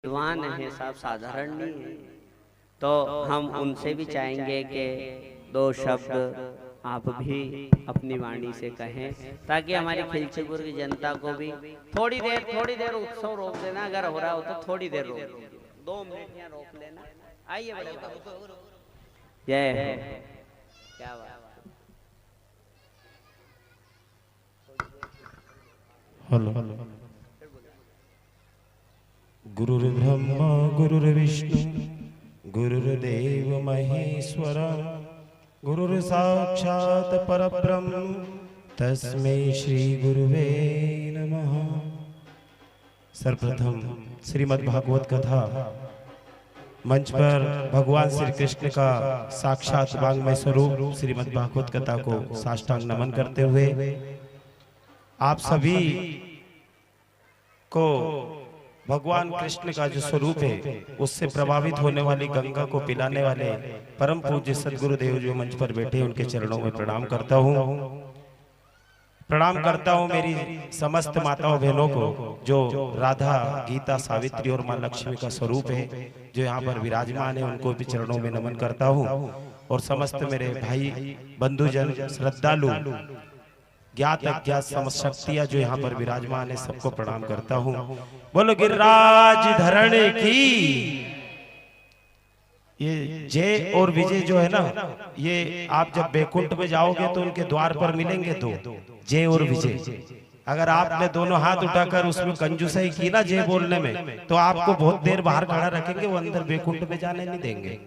विद्वान हैं, साहब साधारण नहीं है। तो हम उनसे भी चाहेंगे कि दो शब्द आप भी अपनी वाणी से कहें, ताकि हमारी खिलचीपुर की जनता को भी थोड़ी देर उत्सव रोक देना, अगर हो रहा हो तो थोड़ी देर रोक दीजिए, 2 मिनट यहाँ रोक लेना। आइए बड़े भाई, जय हो। क्या बात। हेलो। गुरुर्ब्रह्मा गुरुर्विष्णु गुरुर्देव महेश्वर गुरुर्साक्षात् परब्रह्म तस्मै श्री गुरुवे नमः। सर्वप्रथम श्रीमद् भागवत कथा मंच पर भगवान श्री कृष्ण का साक्षात वांग्मय स्वरूप श्रीमद् भागवत कथा को साष्टांग नमन करते हुए आप सभी को भगवान कृष्ण का जो स्वरूप है उससे प्रभावित होने वाली गंगा को पिलाने वाले परम पूज्य सदगुरुदेव जो मंच पर बैठे उनके चरणों में प्रणाम करता हूँ मेरी समस्त माताओं बहनों को, जो राधा गीता सावित्री और मां लक्ष्मी का स्वरूप है जो यहाँ पर विराजमान है, उनको भी चरणों में नमन करता हूँ। और समस्त मेरे भाई बंधुजन श्रद्धालु ज्ञात अज्ञात समस्त शक्तियां जो यहाँ पर विराजमान है, सबको प्रणाम करता हूँ। बोलो गिरिराज धरण की। ये जय और विजय जो है ना, ये आप जब बैकुंठ में जाओगे तो उनके द्वार पर मिलेंगे दो, जय और विजय। अगर आपने दोनों हाथ उठाकर उसमें कंजूसाई की ना जय बोलने में, तो आपको बहुत देर बाहर खड़ा रखेंगे, वो अंदर बैकुंठ में जाने नहीं देंगे।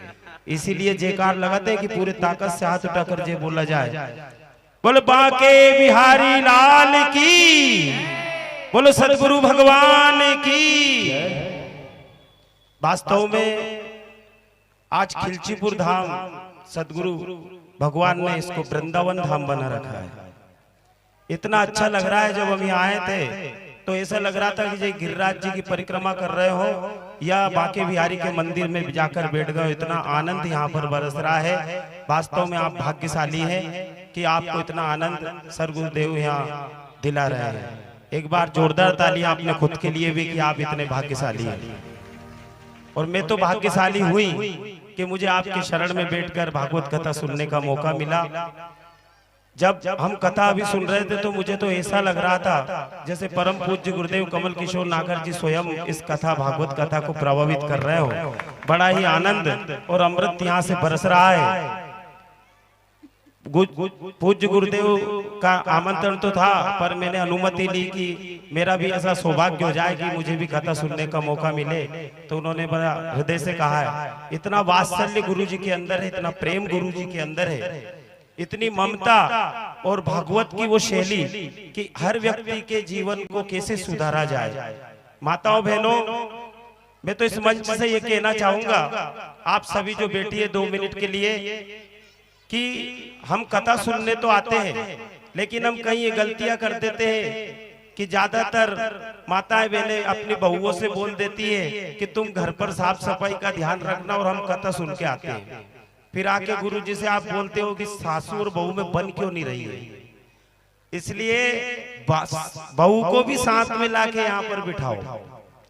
इसीलिए जयकार लगाते हैं कि पूरे ताकत से हाथ उठाकर जय बोला जाए। बोलो बांके बिहारी लाल की, बोलो सदगुरु भगवान की। वास्तव में आज खिलचीपुर धाम सदगुरु भगवान ने इसको वृंदावन धाम बना रखा है। इतना अच्छा लग रहा है। जब हम यहाँ आए थे तो ऐसा लग रहा था कि जय गिरिराज जी की परिक्रमा कर रहे हो या बांके बिहारी के मंदिर में जाकर बैठ गए। इतना आनंद यहाँ पर बरस रहा है। वास्तव में आप भाग्यशाली हैं कि आपको इतना आनंद सदगुरुदेव यहाँ दिला रहे हैं। एक बार जोरदार तालियां आपने खुद के लिए भी कि आप इतने भाग्यशाली हैं। और मैं तो भाग्यशाली हुई कि मुझे आपके शरण में बैठकर भागवत कथा सुनने का मौका मिला। जब हम कथा अभी सुन रहे थे तो मुझे तो ऐसा लग रहा था जैसे परम पूज्य गुरुदेव कमल किशोर नागर जी स्वयं इस कथा भागवत कथा को प्रभावित कर रहे हो। बड़ा ही आनंद और अमृत यहाँ से बरस रहा है। पूज्य गुरुदेव का आमंत्रण तो था, पर मैंने अनुमति ली कि मेरा भी ऐसा सौभाग्य हो जाए कि मुझे भी कथा सुनने का मौका मिले। तो उन्होंने बड़ा हृदय से कहा है। इतना वात्सल्य गुरु जी के अंदर है, इतना प्रेम गुरु जी के अंदर है, इतनी ममता और भागवत की वो शैली कि हर व्यक्ति के जीवन को कैसे सुधारा जाए। माताओं बहनों, मैं तो इस मंच से ये कहना चाहूंगा आप सभी जो बैठी है 2 मिनट के लिए, कि हम कथा सुनने तो आते हैं, लेकिन हम कहीं ये गलतियां कर देते हैं कि ज्यादातर माताएं बहनें अपनी बहुओं से बोल देती है कि तुम घर पर साफ सफाई का ध्यान रखना, और हम कथा सुन के आते हैं। फिर आके गुरु जी से आप बोलते हो कि सासू और बहू में बन क्यों नहीं रही है। इसलिए बहू को भी साथ में लाके यहाँ पर बिठाओ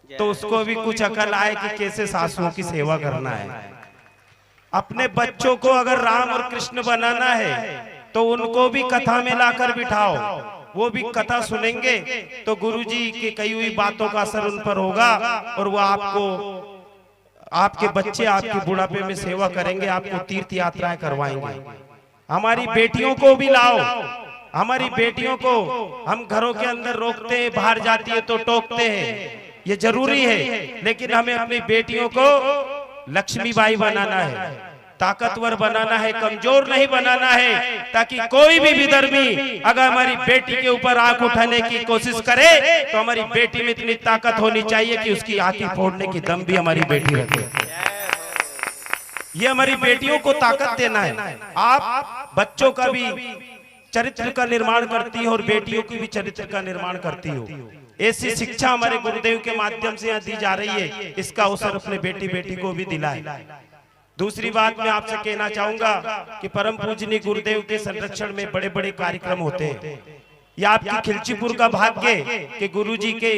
तो उसको भी कुछ अकल आए कि कैसे सासुओं की सेवा करना है। अपने बच्चों को अगर राम और कृष्ण बनाना है तो उनको भी कथा में लाकर बिठाओ, वो भी कथा सुनेंगे तो गुरुजी की कही हुई बातों का असर उन पर होगा, और वो आपको, आपके बच्चे आपके बुढ़ापे में सेवा करेंगे, आपको तीर्थ यात्राएं करवाएंगे। हमारी बेटियों को भी लाओ। हमारी बेटियों को हम घरों के अंदर रोकते हैं, बाहर जाती है तो टोकते हैं, ये जरूरी है, लेकिन हमें अपनी बेटियों को लक्ष्मीबाई बनाना है, ताकतवर बनाना है, कमजोर नहीं बनाना है, ताकि कोई भी विधर्मी अगर हमारी बेटी के ऊपर आंख उठाने की कोशिश करे तो हमारी बेटी में इतनी ताकत होनी चाहिए कि उसकी आंखें फोड़ने की दम भी हमारी बेटी रखे। ये हमारी बेटियों को ताकत देना है। आप बच्चों का भी चरित्र का निर्माण करती हो और बेटियों की भी चरित्र का निर्माण करती हो। ऐसी शिक्षा हमारे गुरुदेव के माध्यम से यहाँ दी जा रही है, इसका अवसर अपने बेटी बेटी को भी दिलाए। दूसरी बात मैं आपसे कहना चाहूंगा कि परम पूजनीय गुरुदेव के संरक्षण में बड़े बड़े कार्यक्रम होते हैं। या आपकी खिलचीपुर का भाग्य कि गुरुजी के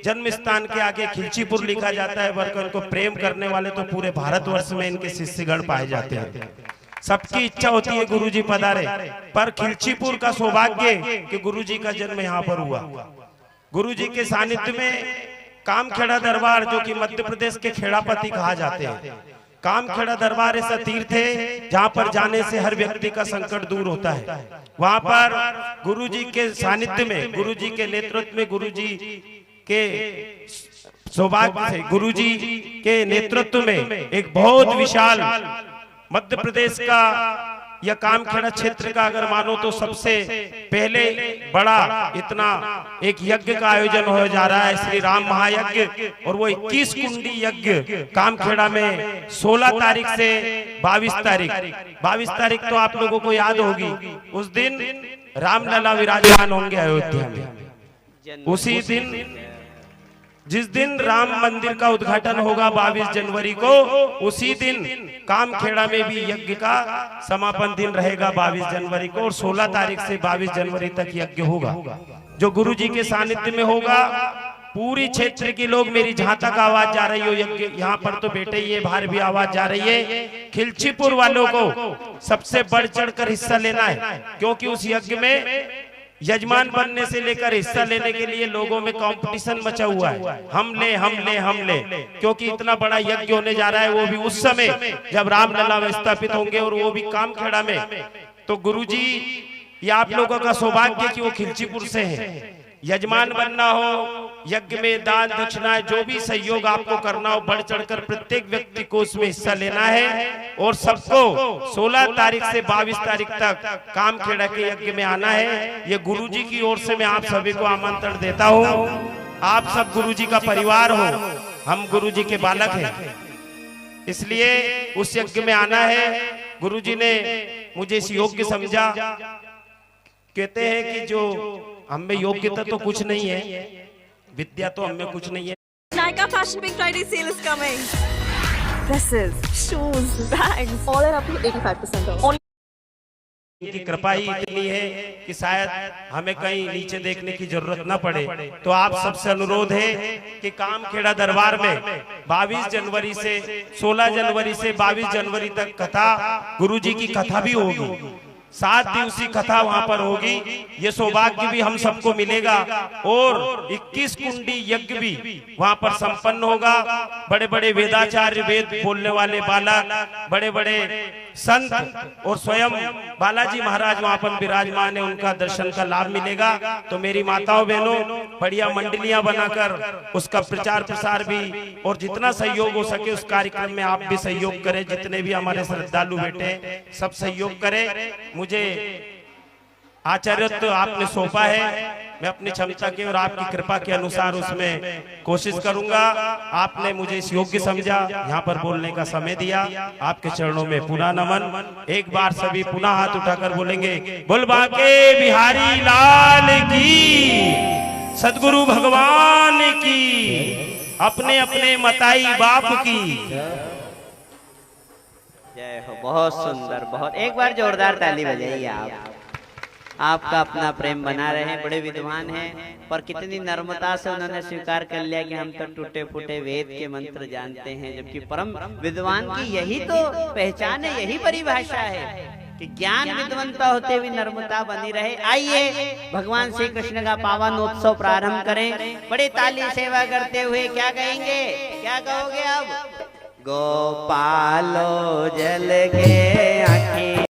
जन्म स्थान के आगे खिलचीपुर लिखा जाता है, बल्कि उनको प्रेम करने वाले तो पूरे भारतवर्ष में इनके शिष्यगण पाए जाते हैं। सबकी इच्छा होती है गुरुजी पधारे, पर खिलचीपुर का सौभाग्य कि गुरुजी का जन्म यहाँ पर हुआ। गुरुजी के सानिध्य में कामखेड़ा दरबार, जो कि मध्य प्रदेश के खेड़ापति कहा जाते हैं, कामखेड़ा दरबार ऐसा तीर्थ है जहाँ पर जाने से हर व्यक्ति का संकट दूर होता है। वहां पर गुरुजी के सानिध्य में, गुरुजी के नेतृत्व में, गुरुजी के सौभाग्य से, गुरुजी के नेतृत्व में एक बहुत विशाल मध्य प्रदेश का या कामखेड़ा क्षेत्र का अगर मानो तो सबसे पहले बड़ा इतना एक यज्ञ का आयोजन हो जा रहा है, श्री राम महायज्ञ। और वो 21 कुंडी यज्ञ कामखेड़ा में 16 तारीख से 22 तारीख तो आप लोगों को याद होगी, उस दिन रामलला विराजमान होंगे अयोध्या में। उसी दिन जिस दिन राम मंदिर का उद्घाटन होगा 22 जनवरी को, उसी दिन कामखेड़ा में भी यज्ञ का समापन दिन रहेगा 22 जनवरी को। और 16 तारीख से 22 जनवरी तक यज्ञ होगा, जो गुरुजी के सानिध्य में होगा। पूरी क्षेत्र के लोग, मेरी जहां तक आवाज जा रही हो, यज्ञ यहाँ पर तो बेटे ही है, बाहर भी आवाज जा रही है, खिलचीपुर वालों को सबसे बढ़ चढ़ कर हिस्सा लेना है, क्योंकि उस यज्ञ में यजमान बनने से लेकर हिस्सा लेने के लिए लोगों में कंपटीशन मचा हुआ है। हम ले, क्योंकि इतना बड़ा यज्ञ होने जा रहा है, वो भी उस समय जब रामलला स्थापित होंगे, और वो भी कामखेड़ा में। तो गुरुजी, ये आप लोगों का सौभाग्य कि वो खिलचीपुर से हैं। यजमान बनना हो, यज्ञ में दान दक्षिणा, जो भी सहयोग आपको करना हो, बढ़ चढ़कर प्रत्येक व्यक्ति को उसमें हिस्सा लेना है। और सबको 16 तारीख से 22 तारीख तक कामखेड़ा के यज्ञ में आना है। ये गुरुजी की ओर से मैं आप सभी को आमंत्रण देता हूँ। आप सब गुरुजी का परिवार हो, हम गुरुजी के बालक हैं, इसलिए उस यज्ञ में आना है। गुरुजी ने मुझे इस योग्य समझा। कहते हैं कि जो हम में योग्यता तो कुछ नहीं है, विद्या तो हम में कुछ नहीं है। Nykaa Fashion Big Friday sale is coming. Dresses, shoes, bags, all are up to 85% off. इनकी कृपा ही इतनी है कि शायद हमें कहीं नीचे देखने की जरूरत न पड़े। तो आप सबसे अनुरोध है कि कामखेड़ा दरबार में 22 जनवरी से 16 जनवरी से 22 जनवरी तक कथा, गुरुजी की कथा भी होगी, 7 दिवसीय कथा वहां पर होगी। ये सौभाग्य भी हम सबको मिलेगा। और 21 कुंडी यज्ञ भी वहां पर संपन्न होगा। बड़े बड़े वेदाचार्य, वेद बोलने वाले बालक, बड़े बड़े संत और स्वयं बालाजी महाराज वहां पर विराजमान है, उनका दर्शन का लाभ मिलेगा। तो मेरी माताओं बहनों, बढ़िया मंडलियां बनाकर उसका प्रचार प्रसार भी, और जितना सहयोग हो सके उस कार्यक्रम में आप भी सहयोग करें। जितने भी हमारे श्रद्धालु बेटे सब सहयोग करें। मुझे आचार्य तो आपने सौंपा है, मैं अपनी क्षमता के और आपकी कृपा के अनुसार उसमें कोशिश करूंगा। आपने मुझे इस योग्य समझा, यहाँ पर बोलने का समय दिया। आपके चरणों में पुनः नमन। एक बार सभी पुनः हाथ उठाकर बोलेंगे, बोल बांके बिहारी लाल की, सदगुरु भगवान की, अपने अपने मताई बाप की जय हो। बहुत सुंदर, बहुत, एक बार जोरदार ताली बजाइए आप। आपका अपना प्रेम बना रहे। बड़े विद्वान हैं, पर कितनी नर्मता से उन्होंने स्वीकार कर लिया कि हम तो टूटे फूटे वेद के मंत्र जानते हैं, जबकि परम विद्वान की यही तो पहचान है, यही परिभाषा है कि ज्ञान विद्वंता होते हुए नर्मता बनी रहे। आइए भगवान श्री कृष्ण का पावन उत्सव प्रारंभ करें। बड़ी ताली सेवा करते हुए क्या कहेंगे, क्या कहोगे अब? गोपालो जल के